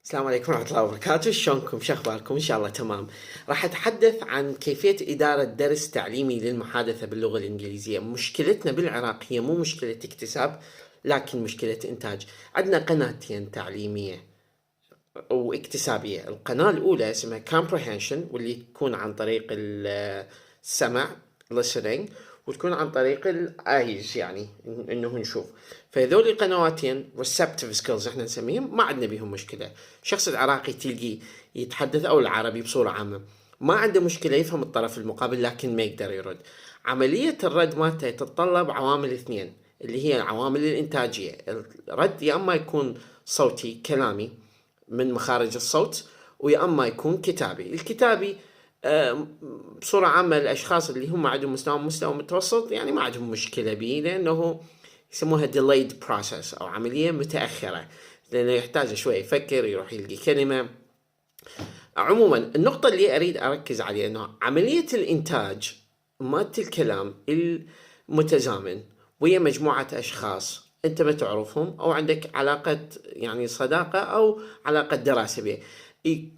السلام عليكم ورحمة الله وبركاته، شلونكم؟ شو أخباركم؟ إن شاء الله تمام. راح أتحدث عن كيفية إدارة درس تعليمي للمحادثة باللغة الإنجليزية. مشكلتنا بالعراق هي مو مشكلة اكتساب، لكن مشكلة إنتاج. عندنا قناتين تعليمية واكتسابية. القناة الأولى اسمها comprehension، واللي تكون عن طريق السمع listening، وتكون عن طريق الايز، يعني انه نشوف. فهذول القنواتين receptive skills احنا نسميهم، ما عندنا بيهم مشكله. الشخص العراقي تلقيه يتحدث او العربي بصوره عامه ما عنده مشكله يفهم الطرف المقابل، لكن ما يقدر يرد. عمليه الرد مالته تتطلب عوامل اثنين، اللي هي العوامل الانتاجيه. الرد يا اما يكون صوتي كلامي من مخارج الصوت، ويا اما يكون كتابي. الكتابي بصورة عامة الأشخاص اللي هم عندهم مستوى متوسط يعني ما عندهم مشكلة به، لأنه يسموها delayed process أو عملية متأخرة، لأنه يحتاج شوية يفكر، يروح يلقي كلمة. عموما النقطة اللي أريد أركز عليها أنه عملية الإنتاج مالت الكلام المتزامن وهي مجموعة أشخاص أنت ما تعرفهم، أو عندك علاقة يعني صداقة أو علاقة دراسة به،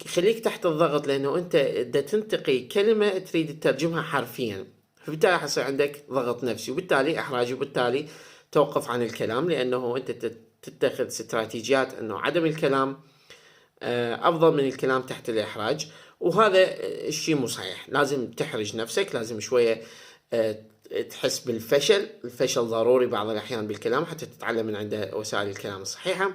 يخليك تحت الضغط، لأنه أنت إذا تنتقي كلمة تريد تترجمها حرفيا، فبالتالي حيصير عندك ضغط نفسي، وبالتالي إحراج، وبالتالي توقف عن الكلام، لأنه أنت تتخذ استراتيجيات أنه عدم الكلام أفضل من الكلام تحت الإحراج. وهذا الشيء مو صحيح. لازم تحرج نفسك، لازم شوية تحس بالفشل. الفشل ضروري بعض الأحيان بالكلام حتى تتعلم من عنده وسائل الكلام الصحيحة.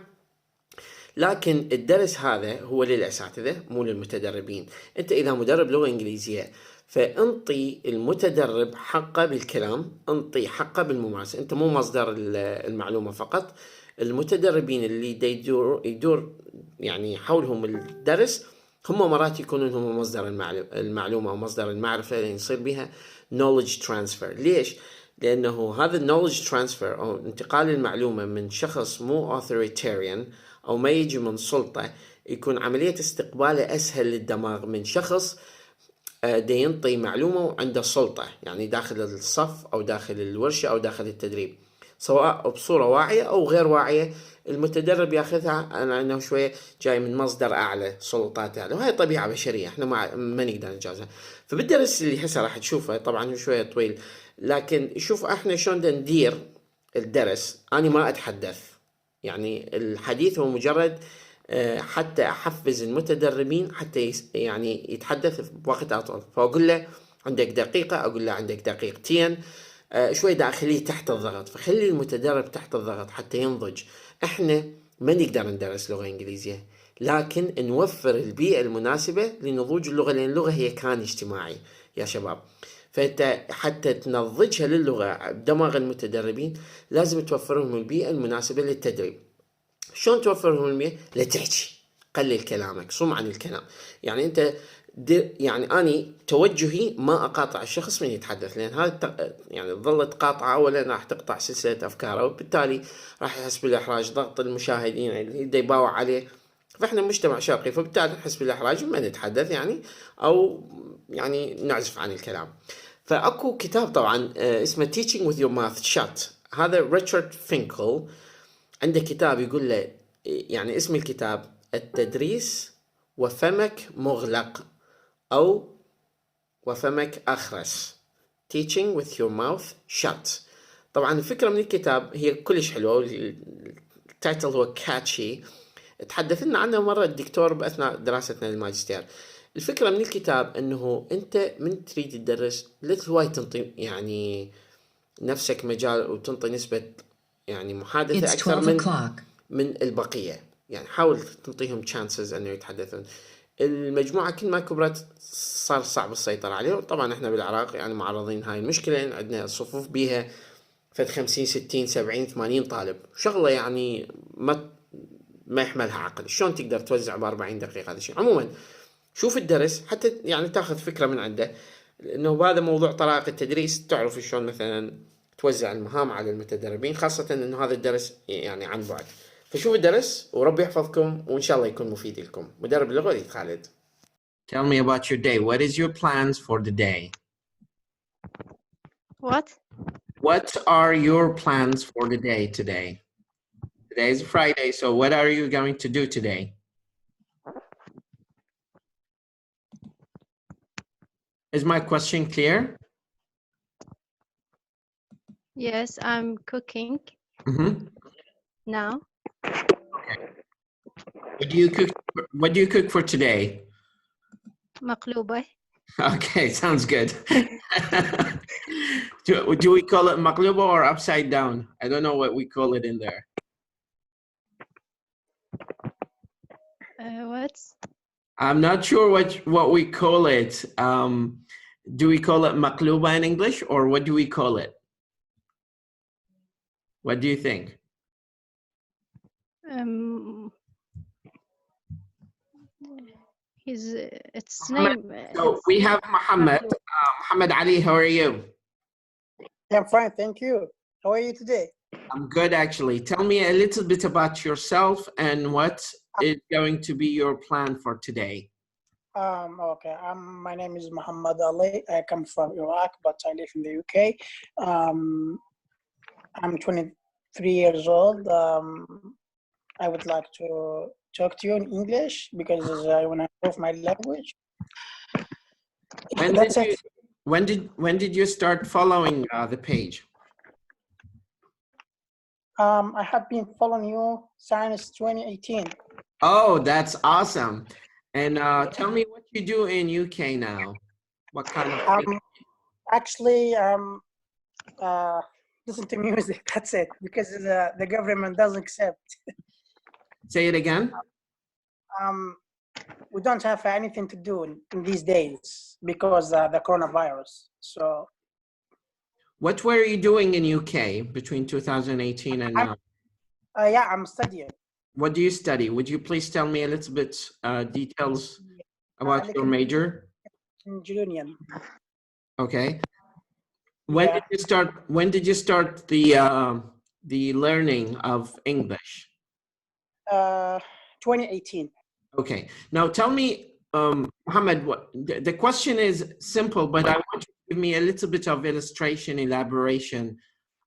لكن الدرس هذا هو للأساتذة مو للمتدربين. أنت إذا مدرب لغة إنجليزية فانطي المتدرب حقه بالكلام، انطي حقه بالممارسة. أنت مو مصدر المعلومة فقط. المتدربين اللي يدور يعني حولهم الدرس هم مرات يكونون هم مصدر المعلومة أو مصدر المعرفة اللي يصير بها knowledge transfer. ليش؟ لأنه هذا knowledge transfer أو انتقال المعلومة من شخص مو authoritarian أو ما يجي من سلطة، يكون عملية استقباله أسهل للدماغ من شخص دا ينطي معلومة وعنده سلطة، يعني داخل الصف أو داخل الورشة أو داخل التدريب، سواء بصورة واعية أو غير واعية. المتدرب ياخذها على أنه شوية جاي من مصدر أعلى، سلطات أعلى، وهي طبيعة بشرية احنا ما نقدر نجازها. فبالدرس اللي هسه راح تشوفه طبعا هو شوية طويل، لكن شوف احنا شلون ندير الدرس. أنا ما أتحدث، يعني الحديث هو مجرد حتى أحفز المتدربين حتى يعني يتحدث بوقت أطول. فأقول له عندك دقيقة، أقول له عندك دقيقتين، شوي دا أخليه تحت الضغط. فخلي المتدرب تحت الضغط حتى ينضج. إحنا ما نقدر ندرس لغة إنجليزية، لكن نوفر البيئة المناسبة لنضوج اللغة، لأن اللغة هي كان اجتماعي يا شباب. فأنت حتى تنضجها للغة بدماغ المتدربين لازم توفرهم البيئة المناسبة للتدريب. شلون توفرهم البيئة؟ لا تحكي، قلل كلامك، صم عن الكلام. يعني أنت يعني أني توجهي ما أقاطع الشخص من يتحدث، لأن هذا يعني ظلت قاطعة أولا راح تقطع سلسلة أفكاره، وبالتالي راح يحس بالإحراج، ضغط المشاهدين اللي يباوع عليه. فإحنا مجتمع شرقي، فبالتالي نحس بالإحراج ما نتحدث يعني، أو يعني نعزف عن الكلام. فأكو كتاب طبعا اسمه Teaching with your mouth shut. هذا ريتشارد فينكل عنده كتاب يقول له، يعني اسم الكتاب التدريس وفمك مغلق أو وفمك أخرس، Teaching with your mouth shut. طبعا الفكرة من الكتاب هي كلش حلوة، التايتل هو كاتشي، تحدث لنا عنه مرة الدكتور بأثناء دراستنا للماجستير. الفكرة من الكتاب أنه أنت من تريد تدرس لا هواي تنطي يعني نفسك مجال وتنطي نسبة يعني محادثة أكثر من البقية. يعني حاول تعطيهم chances أنه يتحدثون. المجموعة كل ما كبرت صار صعب السيطرة عليه. طبعا احنا بالعراق يعني معرضين هاي المشكلة، عندنا صفوف بيها فد 50 60 70 80 طالب، شغلة يعني ما يحملها عقل. شلون تقدر توزع ب40 دقيقة هذا الشيء؟ عموما شوف الدرس حتى يعني تاخذ فكرة من عنده، لأنه بهذا موضوع طرائق التدريس تعرف شلون مثلا توزع المهام على المتدربين، خاصة أنه هذا الدرس يعني عن بعد. فشوف الدرس وربي يحفظكم، وإن شاء الله يكون مفيد لكم. مدرب اللغة وليد خالد. Tell me about your day. What is your plans for the day? What are your plans for the day today? Today is Friday, so what are you going to do today? Is my question clear? Yes, I'm cooking now. What do you cook? What do you cook for today? مقلوبة. Okay, sounds good. do we call it maqluba or upside down? I don't know what we call it in there. What? I'm not sure what we call it. Do we call it maqluba in English, or what do we call it? What do you think? Its Muhammad. name. So we have Muhammad. Muhammad Ali, how are you? I'm fine, thank you. How are you today? I'm good, actually. Tell me a little bit about yourself and what is going to be your plan for today. Okay. My name is Muhammad Ali. I come from Iraq, but I live in the UK. I'm 23 years old. I would like to talk to you in English because I want to improve my language. When did you start following the page? I have been following you since 2018. Oh, that's awesome. And tell me what you do in UK now. What kind of actually listen to music, that's it, because the government doesn't accept. Say it again. We don't have anything to do in these days because the coronavirus. So what were you doing in UK between 2018 and now? Yeah, I'm studying. What do you study? Would you please tell me a little bit details about your major? Engineering. Okay. When did you start the learning of English? 2018. Okay. Now tell me, Mohammed, the question is simple, but I want you to give me a little bit of illustration, elaboration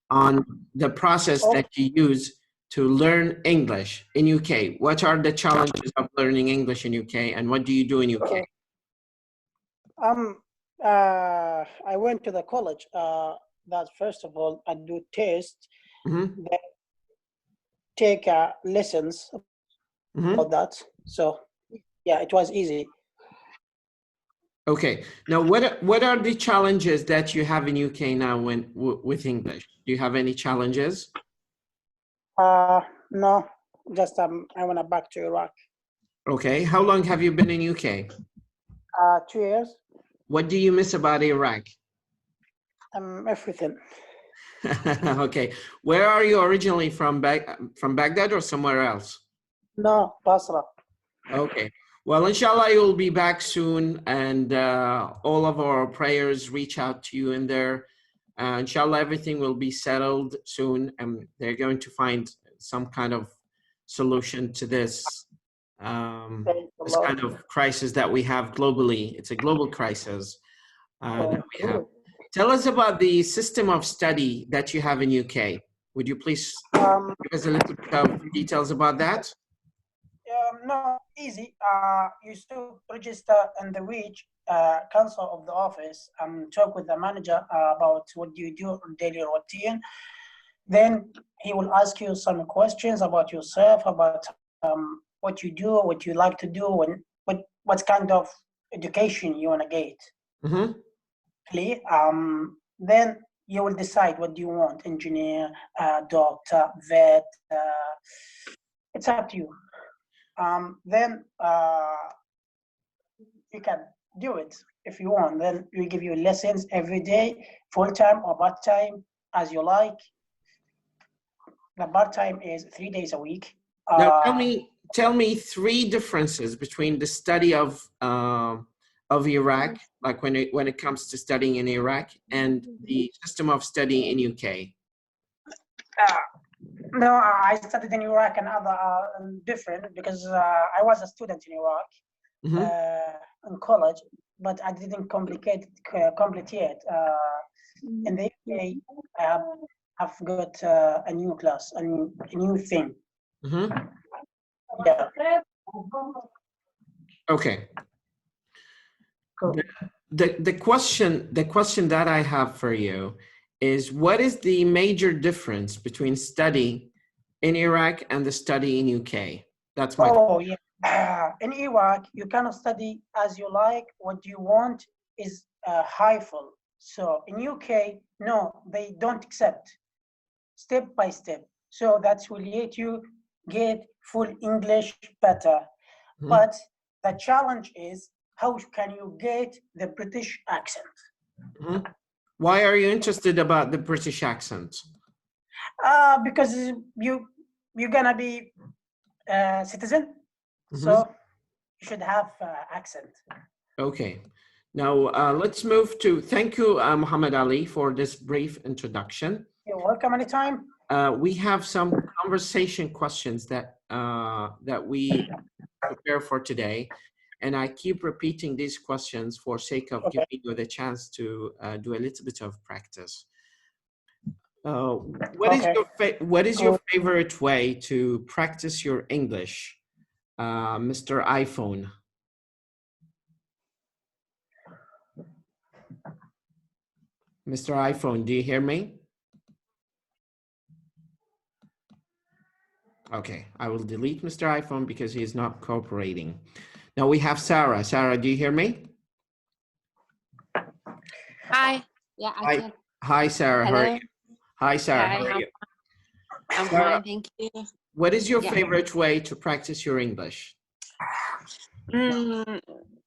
on the process that you use to learn English in UK. What are the challenges of learning English in UK, and what do you do in UK? I went to the college. That first of all, I do tests, then take lessons about that. So yeah, it was easy. Okay. Now, what are the challenges that you have in UK now with English? Do you have any challenges? No, just I went back to Iraq. Okay. How long have you been in UK? 2 years. What do you miss about Iraq? Everything. Okay. Where are you originally from? From Baghdad or somewhere else? No, Basra. Okay. Well, inshallah, you'll be back soon, and all of our prayers reach out to you in there. Inshallah, everything will be settled soon, and they're going to find some kind of solution to this kind of crisis that we have globally. It's a global crisis that we have. Tell us about the system of study that you have in UK. Would you please give us a little bit of details about that? No, easy. You should register in the Reach council of the office and talk with the manager about what you do on daily routine. Then he will ask you some questions about yourself, about what you do, what you like to do, and what kind of education you want to get. Clear? Then you will decide what do you want: engineer, doctor, vet. It's up to you. Then you can do it if you want. Then we give you lessons every day, full-time or part-time, as you like. The part-time is 3 days a week. Now tell me 3 differences between the study of Iraq, like when it comes to studying in Iraq, and the system of study in UK. No, I studied in Iraq and other different because I was a student in Iraq in college, but I didn't complete it. In the UK, I've got a new class, a new thing. Yeah. Okay. Cool. the question that I have for you is, what is the major difference between study in Iraq and the study in UK? That's my question. Yeah. In Iraq, you cannot study as you like. What you want is HIFL. So in UK, no, they don't accept step by step. So that will let you get full English better. Mhm. But the challenge is, how can you get the British accent? Mhm. Why are you interested about the British accent? Because you're gonna be a citizen, Mhm. so you should have accent. Okay. Now let's move to, thank you, Muhammad Ali, for this brief introduction. You're welcome anytime. We have some conversation questions that we prepare for today, and I keep repeating these questions for sake of giving you the chance to do a little bit of practice. What is your favorite way to practice your English, Mr. iPhone? Mr. iPhone, do you hear me? Okay, I will delete Mr. iPhone because he is not cooperating. Now we have Sarah. Sarah, do you hear me? Hi. Yeah, I can. Hi, Sarah. Hello. How are you? Hi, Sarah. Hi, How are you? I'm Sarah, fine, thank you. what is your Yeah. favorite way to practice your English? Mm,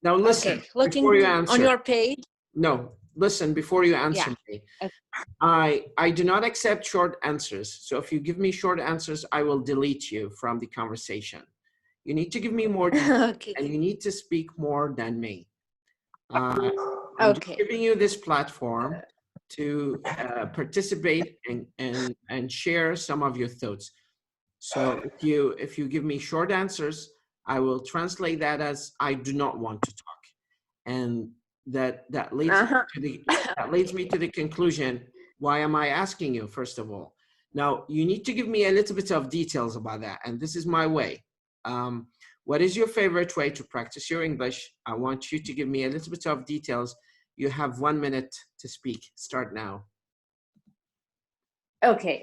Now listen, okay, looking before you answer. on your page. No, listen, before you answer me. Okay. I do not accept short answers. So if you give me short answers, I will delete you from the conversation. You need to give me more details, Okay. and you need to speak more than me. I'm just Okay. giving you this platform to participate and share some of your thoughts. So if you give me short answers, I will translate that as I do not want to talk, and that leads me to the conclusion. Why am I asking you, first of all? Now you need to give me a little bit of details about that, and this is my way. What is your favorite way to practice your English? I want you to give me a little bit of details. You have 1 minute to speak. Start now. Okay.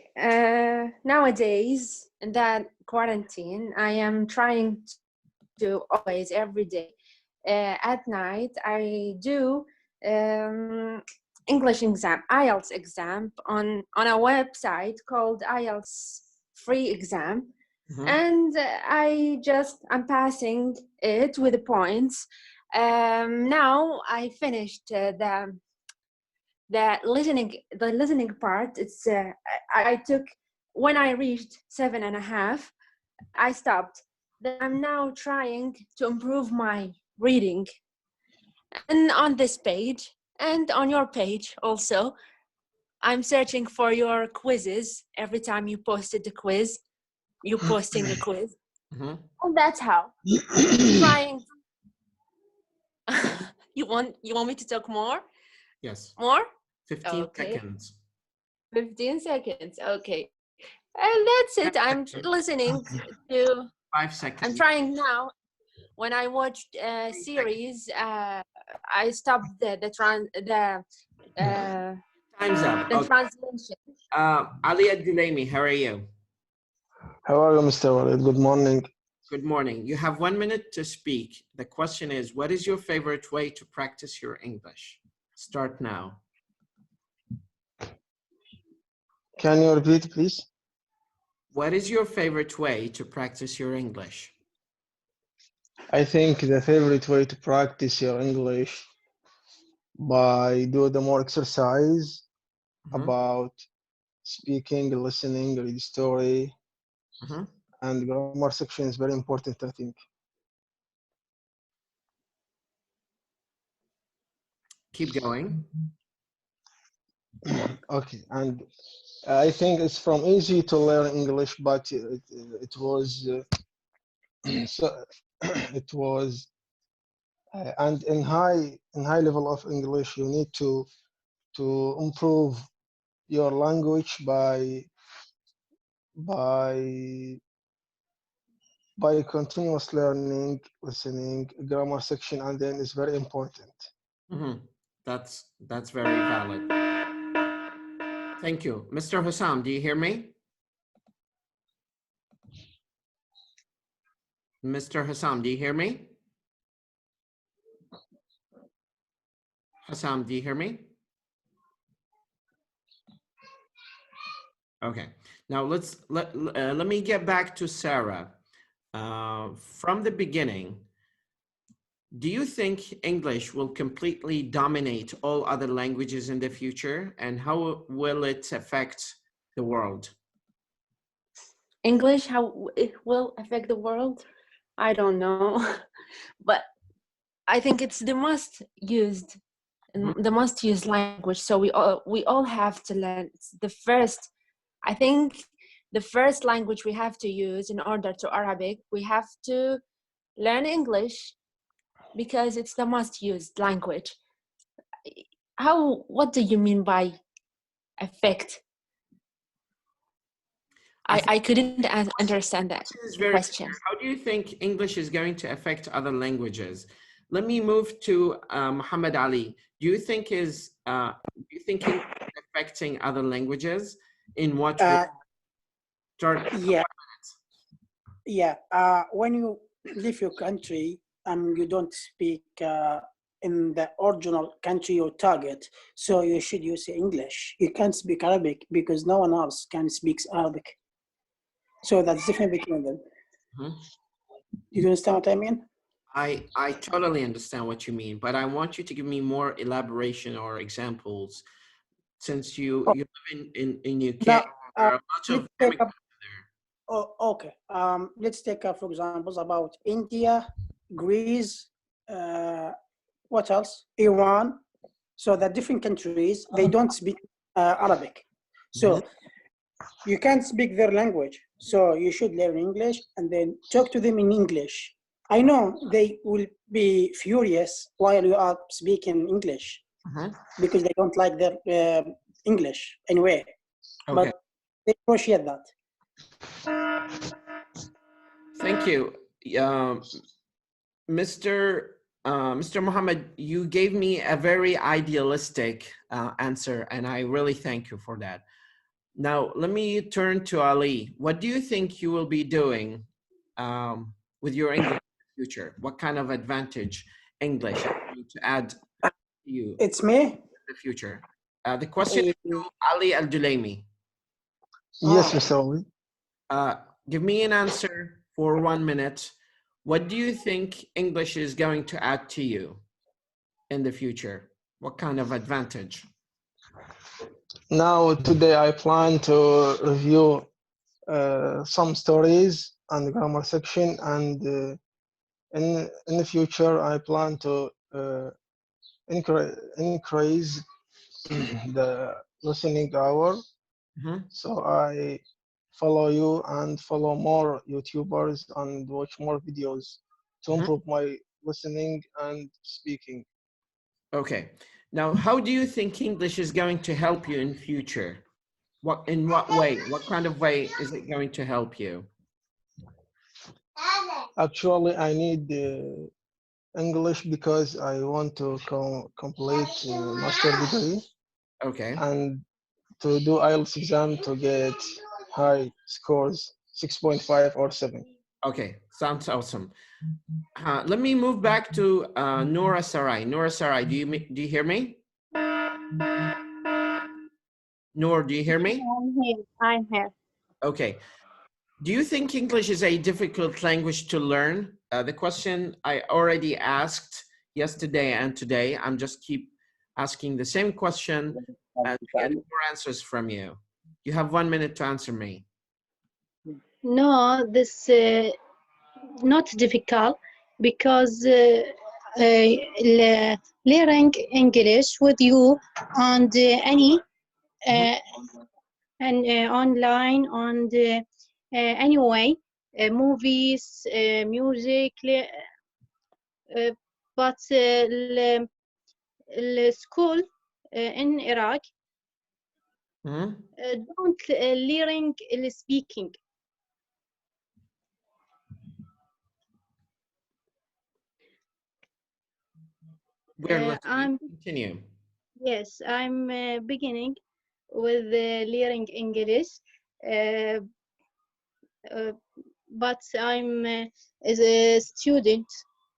Nowadays, in that quarantine, I am trying to always, every day, at night, I do English exam, IELTS exam on a website called IELTS free exam. Mhm. And I'm passing it with the points. Now I finished the listening part. It's I took, when I reached 7.5, I stopped. Then I'm now trying to improve my reading. And on this page and on your page also, I'm searching for your quizzes. Every time you posted the quiz, you're posting a quiz. Mhm. And that's how. Trying. You want me to talk more? Yes. More? 15 Okay. seconds. 15 seconds. Okay. And that's it. I'm listening to. 5 seconds. I'm trying now. When I watched a series, I stopped the Time's up. the Okay. translation. Ali Ad-Dulaimi, how are you? How are you, Mr. Walid? Good morning. Good morning. You have 1 minute to speak. The question is, what is your favorite way to practice your English? Start now. Can you repeat, please? What is your favorite way to practice your English? I think the favorite way to practice your English by do the more exercise about speaking, listening, read story, and grammar section is very important, I think. Keep going. Okay, and I think it's from easy to learn English, but it was so it was and in high level of English, you need to improve your language by continuous learning, listening, grammar section, and then it's very important. That's very valid. Thank you. Mr. Hussam, do you hear me? Mr. Hussam, do you hear me? Hussam, do you hear me? Okay. Now let me get back to Sarah. From the beginning, do you think English will completely dominate all other languages in the future, and how will it affect the world? English, how it will affect the world? I don't know, but I think it's the most used, the most used language. So we all have to learn. It's the first, I think, the first language we have to use in order to Arabic. We have to learn English because it's the most used language. What do you mean by affect? I couldn't understand that question. How do you think English is going to affect other languages? Let me move to Muhammad Ali. Do you think English is affecting other languages? In what way? When you leave your country and you don't speak in the original country you target, so you should use English. You can't speak Arabic because no one else can speak Arabic. So that's different between them. You understand what I mean? I totally understand what you mean, but I want you to give me more elaboration or examples. Since you live in UK, there are lots of immigrants there. Okay. Let's take for examples about India, Greece, what else? Iran. So the different countries, they don't speak Arabic. So you can't speak their language. So you should learn English and then talk to them in English. I know they will be furious while you are speaking English because they don't like their English anyway. Okay. But they appreciate that. Thank you. Mr. Muhammad, you gave me a very idealistic answer, and I really thank you for that. Now, let me turn to Ali. What do you think you will be doing with your English in the future? What kind of advantage English is going to add to you? It's me? In the future. The question is to Ali Al-Julaimi. Yes, Mr. Ali. Give me an answer for 1 minute. What do you think English is going to add to you in the future? What kind of advantage? Now, today I plan to review some stories and grammar section, and in the future I plan to increase the listening hour. So I follow you and follow more YouTubers and watch more videos to improve my listening and speaking. Okay. Now, how do you think English is going to help you in future? In what way? What kind of way is it going to help you? Actually, I need English because I want to complete master degree. Okay. And to do IELTS exam to get high scores, 6.5 or 7. Okay, sounds awesome. Let me move back to Nora Sarai. Nora Sarai, do you hear me? Nora, do you hear me? I'm here. Okay. Do you think English is a difficult language to learn? The question I already asked yesterday and today. I'm just keep asking the same question and get more answers from you. You have 1 minute to answer me. No, this not difficult because learning English with you and any and online and anyway movies, music, but the school in Iraq don't learning speaking. We're listening. I'm Continue. yes, I'm beginning with learning English, uh, but I'm as a student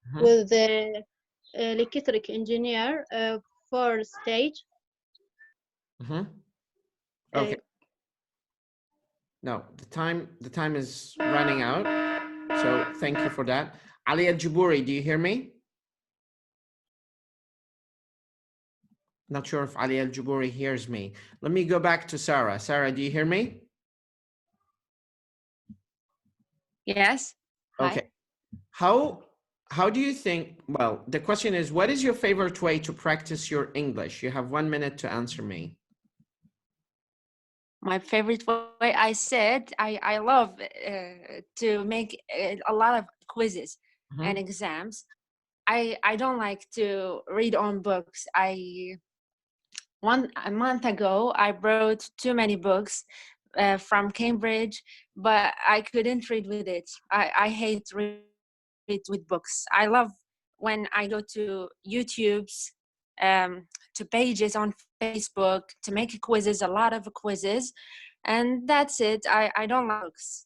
Mhm. with the electric engineer for stage. Mhm. Uh, Okay. No, the time is running out. So thank you for that. Ali Al-Jaburi, do you hear me? Not sure if Ali Al-Jaburi hears me. Let me go back to Sarah. Sarah, do you hear me? Yes. Hi. Okay. How do you think, well, the question is, what is your favorite way to practice your English? You have 1 minute to answer me. My favorite way, I said, I love to make a lot of quizzes and exams. I don't like to read on books. A month ago, I brought too many books from Cambridge, but I couldn't read with it. I hate read with books. I love when I go to YouTube's, to pages on Facebook to make quizzes, a lot of quizzes, and that's it. I don't like books.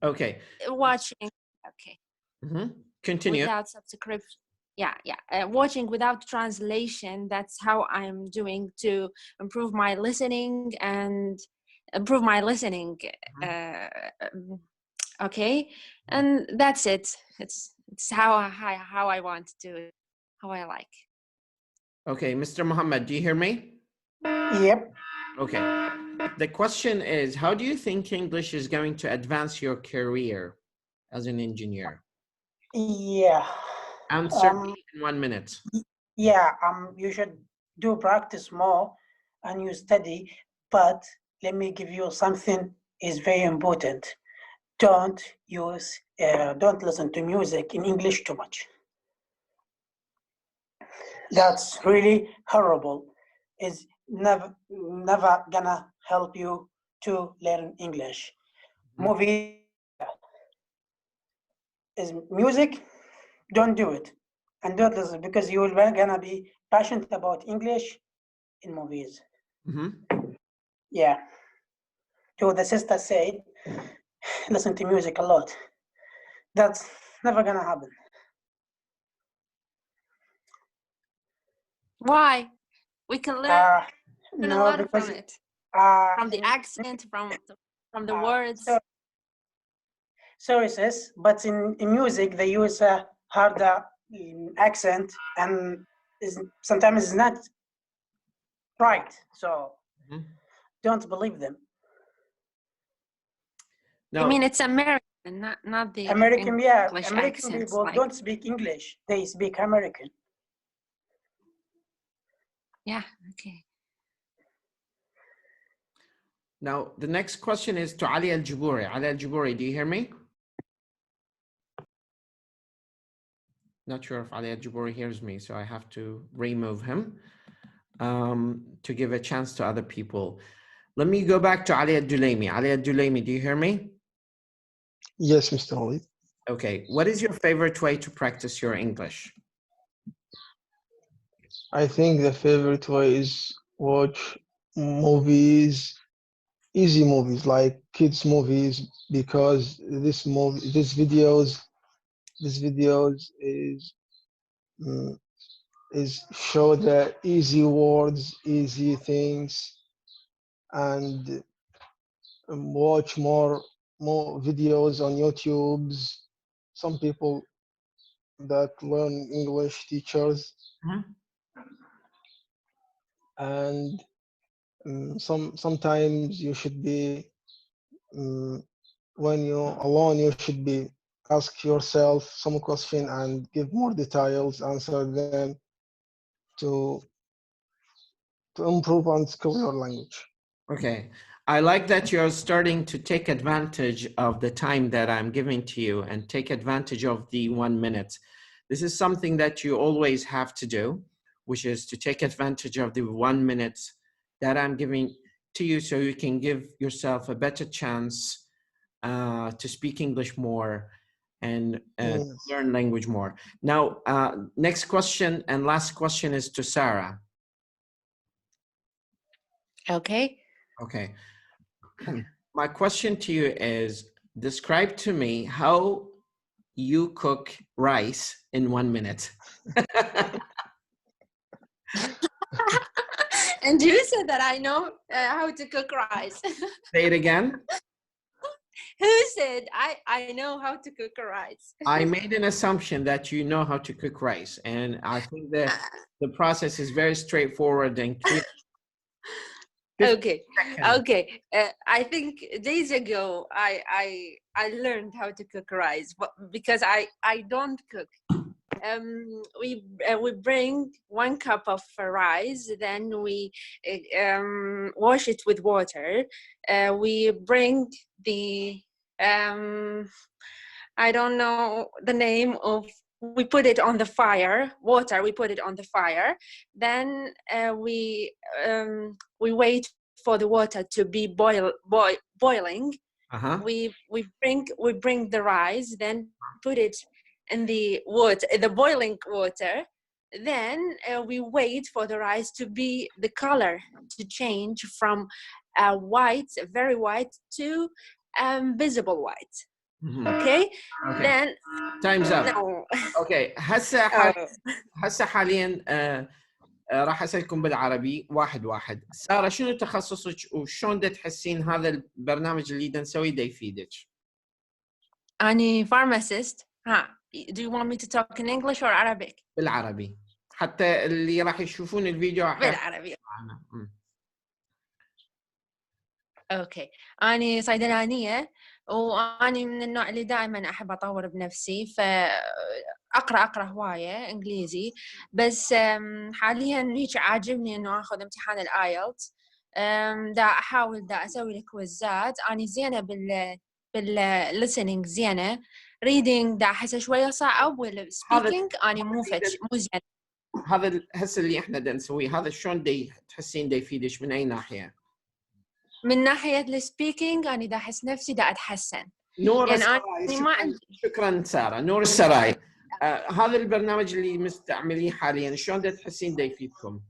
Okay. Watching, okay, Continue. without subscription. Yeah. Watching without translation, that's how I'm doing to improve my listening and improve my listening. Okay, and that's it. It's how I want to do it, how I like. Okay, Mr. Muhammad, do you hear me? Yep. Okay. The question is, how do you think English is going to advance your career as an engineer? Yeah. Answer me in 1 minute. Yeah. You should do practice more, and you study. But let me give you something is very important. Don't listen to music in English too much. That's really horrible. It's never gonna help you to learn English. Movie is music. Don't do it, and don't listen because you will gonna be passionate about English in movies. Yeah. To the sister said, listen to music a lot. That's never gonna happen. Why? We can learn a No, lot because from it, from the accent, from the words. Sorry, sis, but in music they use a harder accent, and sometimes it's not right. So don't believe them. No. I mean, it's American, not the American. English Yeah, American accents, people like, don't speak English; they speak American. yeah. Okay. Now, the next question is to Ali Al-Jaburi. Ali Al-Jaburi, do you hear me? Not sure if Ali Al-Jaburi hears me, so I have to remove him to give a chance to other people. Let me go back to Ali Al-Dulaimi. Ali Al-Dulaimi, do you hear me? Yes, Mr. Walid. Okay. What is your favorite way to practice your English? I think the favorite way is watch movies, easy movies like kids movies, because this videos is show the easy words, easy things, and watch more videos on YouTube's. Some people that learn English, teachers, and sometimes you should be when you're alone, you should be ask yourself some question and give more details, answer them to improve and skill your language. Okay. I like that you're starting to take advantage of the time that I'm giving to you and take advantage of the 1 minute. This is something that you always have to do, which is to take advantage of the 1 minute that I'm giving to you so you can give yourself a better chance to speak English more and learn language more. Now, next question and last question is to Sarah. Okay. Okay. My question to you is, describe to me how you cook rice in 1 minute. And who said that I know how to cook rice? Say it again. Who said I know how to cook rice? I made an assumption that you know how to cook rice, and I think that the process is very straightforward and clear. Okay. Okay. I think days ago I learned how to cook rice, but because I don't cook. We bring 1 cup of rice, then we wash it with water. We bring the I don't know the name of. We put it on the fire. Water. We put it on the fire. Then we wait for the water to be boiling. We bring the rice. Then put it in the water, the boiling water. Then we wait for the rice to be the color to change from white, very white, to visible white. Okay. Then time's up. no. Okay. هسه حاليا راح اسالكم بالعربي واحد واحد. سارة، شنو تخصصك وشلون تحسين هذا البرنامج اللي نسويه يفيدك؟ أنا pharmacist. Do you want me to talk in English or Arabic? بالعربي حتى اللي راح يشوفون الفيديو بالعربي. اوكي. أنا صيدلانية، وأنا من النوع اللي دائما أحب أطور بنفسي، فأقرأ هواية إنجليزي، بس حاليا هيك عاجبني إنه أخذ امتحان الآيلتس. دا أحاول أسوي الكويزات. أنا زينة بالlistening، زينة reading دا أحسه شوية صعب، والspeaking أنا مو زين. هذا هسه اللي احنا دا نسويه، هذا شلون تحسين يفيدك من أي ناحية؟ من ناحية السبيكينج أنا دا أحس نفسي دا أتحسن. نور يعني السراي. شكرا سارة. نور السراي، هذا البرنامج اللي مستعمليه حاليا شلون دا تحسين دا يفيدكم؟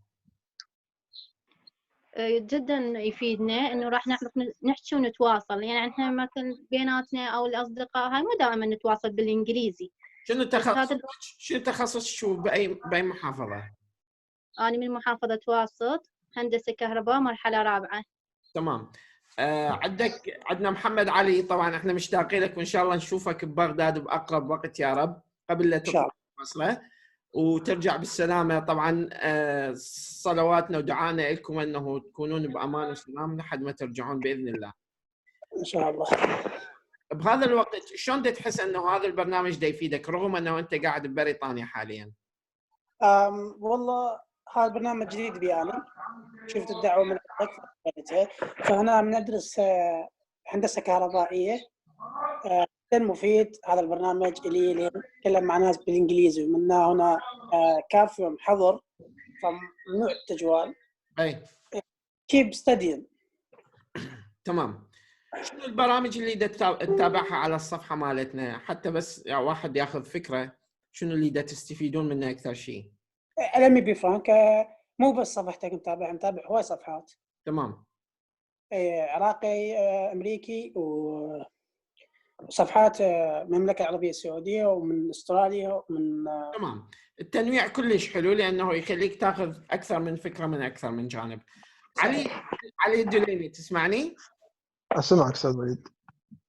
جدا يفيدنا، انه راح نعرف نحكي ونتواصل. يعني احنا مثلا بيناتنا او الاصدقاء هاي مو دائما نتواصل بالانجليزي. شنو تخصصك باي محافظة؟ انا من محافظة واسط، هندسة كهرباء مرحلة رابعة. تمام. عندنا محمد علي. طبعا احنا مشتاقين لك، وان شاء الله نشوفك ببغداد باقرب وقت يا رب، قبل لا تطلع الفاصلة وترجع بالسلامة. طبعا صلواتنا ودعانا لكم انه تكونون بامان وسلام لحد ما ترجعون باذن الله ان شاء الله. بهذا الوقت شلون تحس انه هذا البرنامج دا يفيدك رغم انه انت قاعد ببريطانيا حاليا؟ والله هذا البرنامج جديد بي انا، شفت الدعوه من عندك فانا بندرس هندسه كهربائيه. جدا مفيد هذا البرنامج اللي يتكلم مع ناس بالانجليزي، ومنها هنا كافي حظر فممنوع التجوال. اي كيب ستدين. تمام. شنو البرامج اللي تتابعها على الصفحه مالتنا حتى بس يعني واحد ياخذ فكره شنو اللي تستفيدون منه اكثر شيء؟ لمي بي فرانك مو بس صفحتك نتابع هواي صفحات. تمام. عراقي، امريكي، وصفحات المملكه العربيه السعوديه ومن استراليا ومن تمام. التنويع كلش حلو لانه يخليك تاخذ اكثر من فكره من اكثر من جانب. علي د.وليد، تسمعني؟ اسمعك استاذ وليد.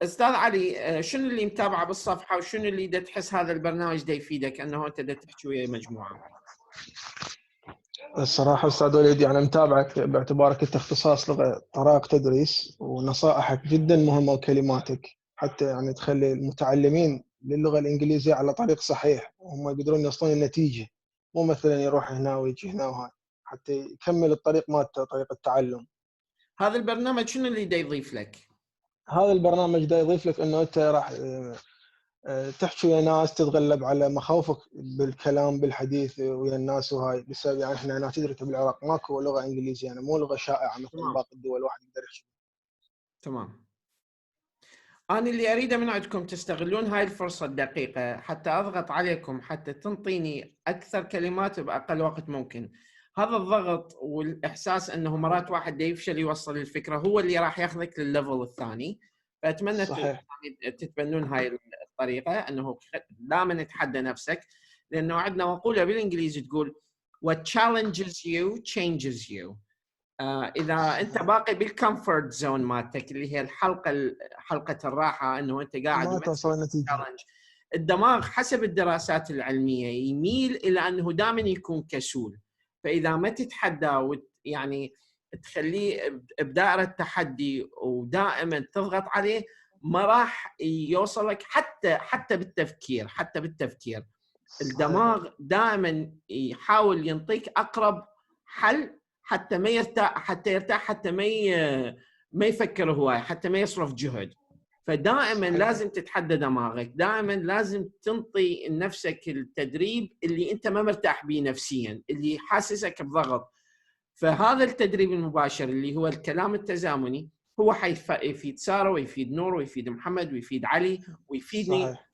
استاذ علي، شنو اللي متابعه بالصفحه وشنو اللي تحس هذا البرنامج دا يفيدك انه انت تحكي ويا مجموعه؟ الصراحه استاذ وليد يعني متابعك باعتبارك انت اختصاص لغه طرائق تدريس، ونصائحك جدا مهمه وكلماتك حتى يعني تخلي المتعلمين للغه الانجليزيه على طريق صحيح، وهم يقدرون يوصلون النتيجه، مو مثلا يروح هنا ويجي هنا وهاي، حتى يكمل الطريق مالته طريق التعلم. هذا البرنامج شنو اللي دا يضيف لك؟ هذا البرنامج دا يضيف لك انه انت راح تحكي ويا ناس، تتغلب على مخاوفك بالكلام بالحديث ويا الناس وهاي، بسبب يعني احنا هنا تدري بالعراق ماكو لغه انجليزيه، يعني مو لغه شائعه مثل باقي الدول الواحد يقدر يحكي. تمام. أنا اللي أريده من عندكم تستغلون هاي الفرصة الدقيقة حتى أضغط عليكم حتى تنطيني أكثر كلمات بأقل وقت ممكن. هذا الضغط والإحساس أنه مرات واحد دا يفشل يوصل الفكرة هو اللي راح ياخذك للليفل الثاني. فأتمنى تتبنون هاي الطريقة، أنه دائما نتحدى نفسك، لأنه عندنا مقولة بالإنجليزي تقول what challenges you changes you. إذا أنت باقي بالكمفورت زون مالتك اللي هي حلقة الراحة، أنه أنت قاعد ما توصل نتيجة. الدماغ حسب الدراسات العلمية يميل إلى أنه دائما يكون كسول. فإذا ما تتحدى يعني تخليه بدائرة تحدي ودائما تضغط عليه، ما راح يوصلك حتى بالتفكير. الدماغ دائما يحاول ينطيك أقرب حل حتى ما يرتاح، حتى ما يفكر هواي، حتى ما يصرف جهد. فدائما لازم تتحدى دماغك، دائما لازم تنطي لنفسك التدريب اللي انت ما مرتاح به نفسيا، اللي حاسسك بضغط. فهذا التدريب المباشر اللي هو الكلام التزامني هو حيفيد سارة ويفيد نور ويفيد محمد ويفيد علي ويفيدني. صحيح.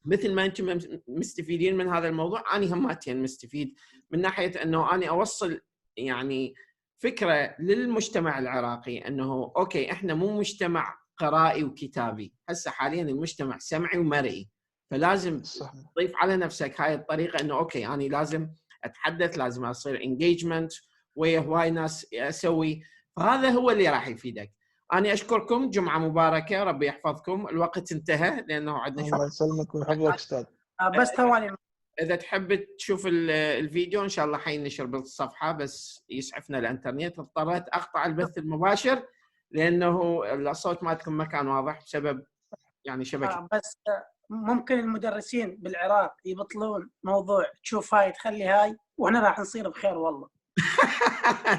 مثل ما انتم مستفيدين من هذا الموضوع، انا هماتين مستفيد من ناحيه انه انا اوصل يعني فكره للمجتمع العراقي انه اوكي احنا مو مجتمع قرائي وكتابي، هسه حاليا المجتمع سمعي ومرئي. فلازم تضيف على نفسك هاي الطريقه انه اوكي انا لازم اتحدث، لازم اصير انجيجمنت ويا هواي ناس اسوي. فهذا هو اللي راح يفيدك. أنا أشكركم، جمعة مباركة، ربي يحفظكم. الوقت انتهى لأنه عندنا الله يسلمك ويحفظك أستاذ. بس ثواني، إذا تحب تشوف الفيديو إن شاء الله حينشر بالصفحة، بس يسعفنا الإنترنت، اضطريت أقطع البث المباشر لأنه الصوت مالكم ما كان واضح بسبب يعني شبكة. بس ممكن المدرسين بالعراق يبطلون موضوع تشوف هاي تخلي هاي، وإحنا راح نصير بخير والله.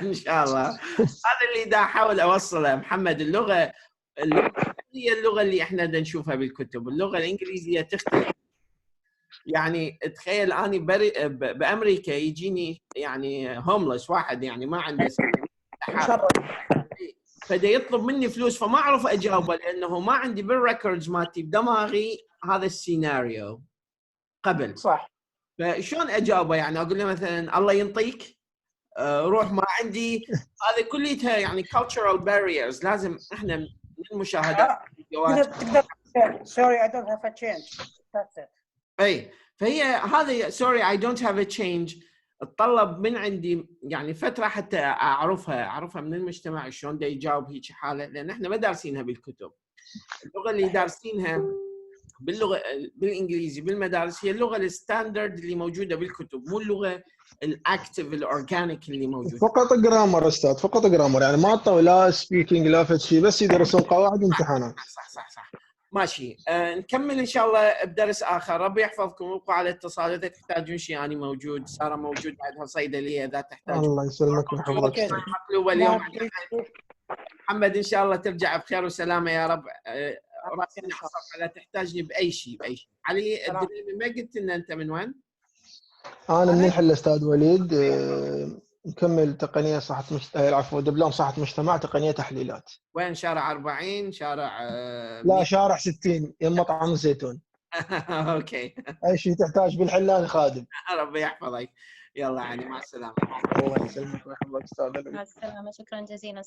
إن شاء الله. هذا اللي دا أحاول أوصله محمد. اللغة هي اللغة اللي إحنا دا نشوفها بالكتب. اللغة الإنجليزية تختلف. يعني تخيل أنا بأمريكا يجيني يعني هوملس واحد يعني ما عنده فدا يطلب مني فلوس، فما أعرف أجاوبه لأنه ما عندي بالريكوردز مالتي بدماغي هذا السيناريو قبل. صح. فشون أجاوبه؟ يعني أقول له مثلا الله ينطيك، روح، ما عندي. هذا كلها يعني cultural barriers. لازم احنا من المشاهدات تقدر sorry I don't have a change. That's it. اي فهي هذا sorry I don't have a change تطلب من عندي يعني فتره حتى اعرفها من المجتمع شلون دا يجاوب هيك حاله، لان احنا ما دارسينها بالكتب. اللغه اللي دارسينها باللغه بالانجليزي بالمدارس هي اللغه الستاندرد اللي موجوده بالكتب، مو اللغه الاكتيف الاورجانيك اللي موجود. فقط جرامر استاذ، فقط جرامر، يعني ما عطوا لا سبيكينج لا فد شيء، بس يدرسون قواعد وامتحانات. صح ماشي. نكمل ان شاء الله بدرس اخر. ربي يحفظكم وابقوا على اتصال. اذا تحتاجون شيء انا موجود، ساره موجود عندها صيدليه اذا تحتاجون. الله يسلمك ويحفظك. مقلوبه اليوم. محمد ان شاء الله ترجع بخير وسلامه يا رب. راسي على الصفحه لا تحتاجني باي شيء. علي الدريمي، ما قلت لنا انت من وين؟ انا من الحل استاذ وليد، نكمل تقنيه صحه العفو دبلوم صحه مجتمع تقنيه تحليلات. وين؟ شارع 40 شارع لا شارع 60 يم مطعم الزيتون. اوكي. اي شيء تحتاج بالحلان خادم. ربي يحفظك. يلا يعني مع السلامه. الله يسلمك ويحفظك استاذ. مع السلامه، شكرا جزيلا.